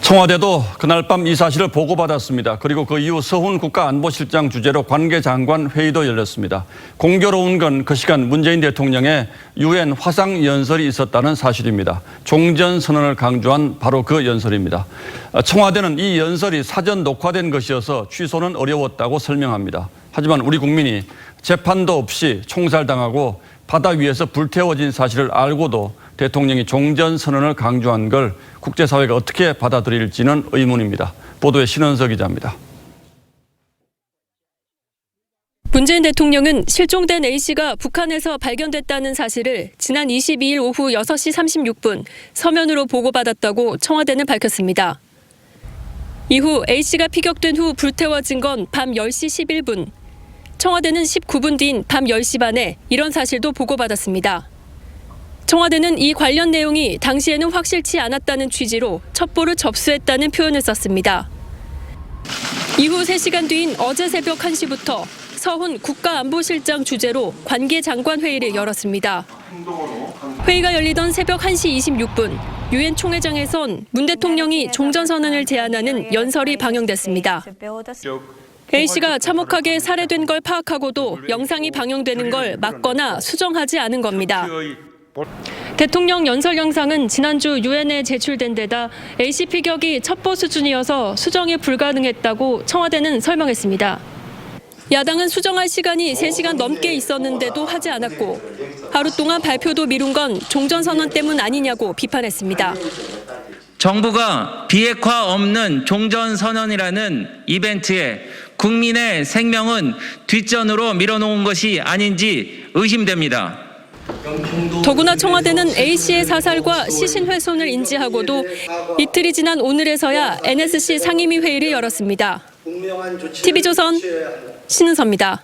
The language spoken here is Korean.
청와대도 그날 밤 이 사실을 보고받았습니다. 그리고 그 이후 서훈 국가안보실장 주재로 관계장관 회의도 열렸습니다. 공교로운 건 그 시간 문재인 대통령의 유엔 화상 연설이 있었다는 사실입니다. 종전선언을 강조한 바로 그 연설입니다. 청와대는 이 연설이 사전 녹화된 것이어서 취소는 어려웠다고 설명합니다. 하지만 우리 국민이 재판도 없이 총살당하고 바다 위에서 불태워진 사실을 알고도 대통령이 종전선언을 강조한 걸 국제사회가 어떻게 받아들일지는 의문입니다. 보도에 신원석 기자입니다. 문재인 대통령은 실종된 A씨가 북한에서 발견됐다는 사실을 지난 22일 오후 6시 36분 서면으로 보고받았다고 청와대는 밝혔습니다. 이후 A씨가 피격된 후 불태워진 건 밤 10시 11분. 청와대는 19분 뒤인 밤 10시 반에 이런 사실도 보고받았습니다. 청와대는 이 관련 내용이 당시에는 확실치 않았다는 취지로 첩보를 접수했다는 표현을 썼습니다. 이후 3시간 뒤인 어제 새벽 1시부터 서훈 국가안보실장 주재로 관계장관 회의를 열었습니다. 회의가 열리던 새벽 1시 26분 유엔 총회장에선 문 대통령이 종전선언을 제안하는 연설이 방영됐습니다. A씨가 참혹하게 살해된 걸 파악하고도 영상이 방영되는 걸 막거나 수정하지 않은 겁니다. 대통령 연설 영상은 지난주 유엔에 제출된 데다 A씨 피격이 첩보 수준이어서 수정이 불가능했다고 청와대는 설명했습니다. 야당은 수정할 시간이 3시간 넘게 있었는데도 하지 않았고 하루 동안 발표도 미룬 건 종전선언 때문 아니냐고 비판했습니다. 정부가 비핵화 없는 종전선언이라는 이벤트에 국민의 생명은 뒷전으로 밀어놓은 것이 아닌지 의심됩니다. 더구나 청와대는 A씨의 사살과 시신 훼손을 인지하고도 이틀이 지난 오늘에서야 NSC 상임위 회의를 열었습니다. TV조선 신은서입니다.